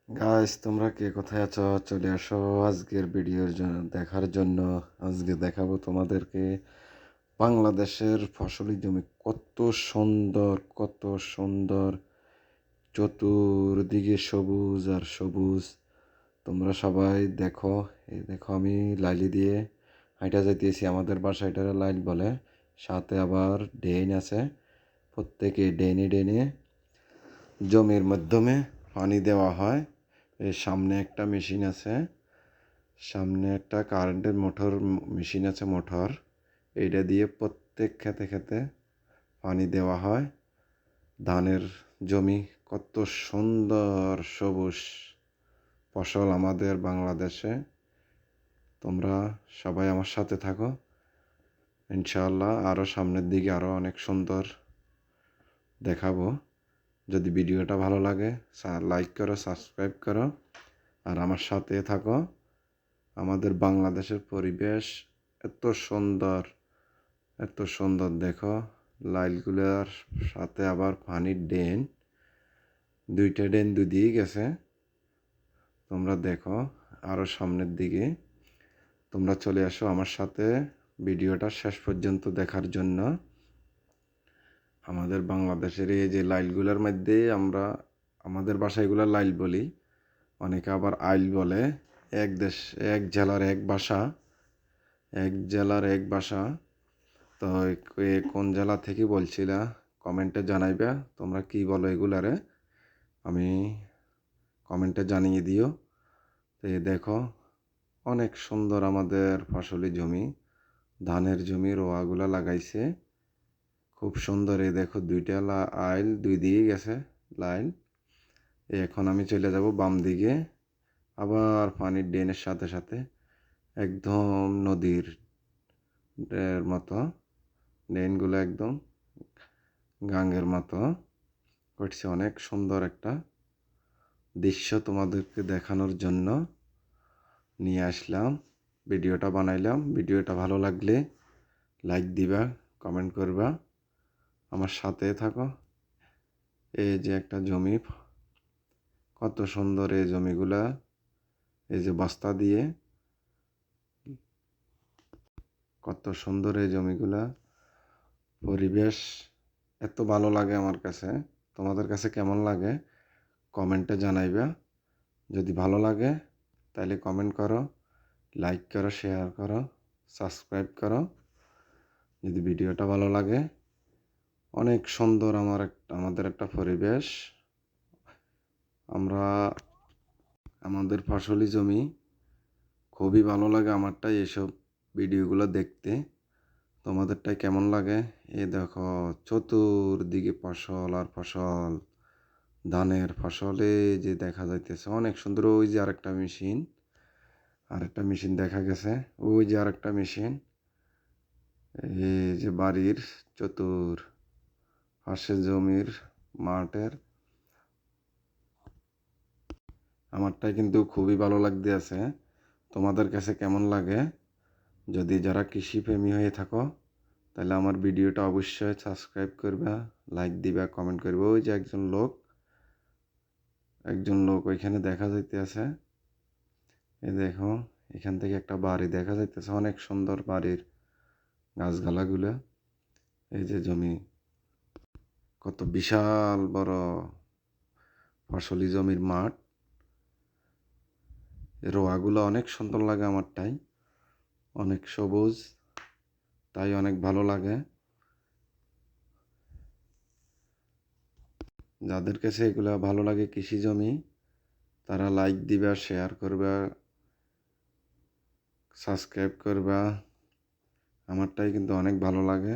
Guys, তোমরা কে কোথায় আছো? চলে আসো আজকের ভিডিওর জন্য দেখার জন্য। আজকে দেখাবো তোমাদেরকে বাংলাদেশের ফসলি জমি কত সুন্দর, কত সুন্দর, চতুর্দিকে সবুজ আর সবুজ। তোমরা সবাই দেখো। এই দেখো, আমি লাইলি দিয়ে হাইটা যাইতেছি। আমাদের বাসায় এটারে লাইল বলে। সাথে আবার ড্রেন আছে। প্রত্যেকে ড্রেনে ড্রেনে জমির মাধ্যমে পানি দেওয়া হয়। এর সামনে একটা মেশিন আছে, সামনে একটা কারেন্টের মোটর মেশিন আছে, মোটর। এইটা দিয়ে প্রত্যেক খেতে খেতে পানি দেওয়া হয়। ধানের জমি কত সুন্দর সবুজ ফসল আমাদের বাংলাদেশে। তোমরা সবাই আমার সাথে থাকো, ইনশাআল্লাহ আরও সামনের দিকে আরও অনেক সুন্দর দেখাবো। যদি ভিডিওটা ভালো লাগে লাইক করো, সাবস্ক্রাইব করো, আর আমার সাথে থাকো। আমাদের বাংলাদেশের পরিবেশ এত সুন্দর, এত সুন্দর। দেখো, লাইলগুলোর সাথে আবার পানির ড্রেন, দুইটা ড্রেন দুদিকেই গেছে। তোমরা দেখো আরও সামনের দিকে। তোমরা চলে আসো আমার সাথে ভিডিওটা শেষ পর্যন্ত দেখার জন্য। আমাদের বাংলাদেশের এই যে লাইলগুলোর মধ্যে আমরা আমাদের বাসায় এগুলো লাইল বলি, অনেকে আবার আইল বলে। এক দেশ, এক জেলার এক ভাষা, এক জেলার এক ভাষা। তো কোন জেলা থেকে বলছিলা কমেন্টে জানাইবা, তোমরা কি বলো এগুলারে, আমি কমেন্টে জানিয়ে দিও। তো এই দেখো, অনেক সুন্দর আমাদের ফসলি জমি, ধানের জমি, রোয়াগুলা লাগাইছে খুব সুন্দর। এই দেখো, দুইটা আইল দুই দিকে গেছে লাইন। এখন আমি চলে যাব বাম দিকে। আবার পানির ড্রেনের সাথে সাথে একদম নদীর মতো ড্রেনগুলো একদম গাঙ্গের মতো করছে। অনেক সুন্দর একটা দৃশ্য তোমাদেরকে দেখানোর জন্য নিয়ে আসলাম, ভিডিওটা বানাইলাম। ভিডিওটা ভালো লাগলে লাইক দিবা, কমেন্ট করবা, আমার সাথে থাকো। এই যে একটা জমি, কত সুন্দর এই জমিগুলা। এই যে বস্তা দিয়ে, কত সুন্দর এই জমিগুলা। পরিবেশ এত ভালো লাগে আমার কাছে। তোমাদের কাছে কেমন লাগে কমেন্টে জানাইবা। যদি ভালো লাগে তাহলে কমেন্ট করো, লাইক করো, শেয়ার করো, সাবস্ক্রাইব করো। যদি ভিডিওটা ভালো লাগে, অনেক সুন্দর আমাদের একটা পরিবেশ। আমরা আমাদের ফসলি জমি খুবই ভালো লাগে আমারটাই এসব ভিডিওগুলো দেখতে। তোমাদেরটাই কেমন লাগে? এ দেখো, চতুর্দিকে ফসল আর ফসল, ধানের ফসলে যে দেখা যাইতেছে অনেক সুন্দর। ওই যে আরেকটা মেশিন দেখা গেছে, ওই যে আরেকটা মেশিন। এই যে বাড়ির চতুর পাশে জমির মাঠের, আমারটাই কিন্তু খুবই ভালো লাগতে আছে। তোমাদের কাছে কেমন লাগে? যদি যারা কৃষিপ্রেমী হয়ে থাকো তাহলে আমার ভিডিওটা অবশ্যই সাবস্ক্রাইব করবা, লাইক দিবা, কমেন্ট করবে। ওই যে একজন লোক ওইখানে দেখা যাইতেছে। এই দেখো, এখান থেকে একটা বাড়ি দেখা যাইতেছে, অনেক সুন্দর বাড়ির গাছগালাগুলো। এই যে জমি, কত বিশাল বড় ফসলি জমির মাঠ। রোয়াগুলো অনেক সুন্দর লাগে আমারটাই, অনেক সবুজ, তাই অনেক ভালো লাগে। যাদের কাছে এগুলো ভালো লাগে কৃষি জমি, তারা লাইক দিবা, শেয়ার করবা, সাবস্ক্রাইব করবা। আমারটাই কিন্তু অনেক ভালো লাগে।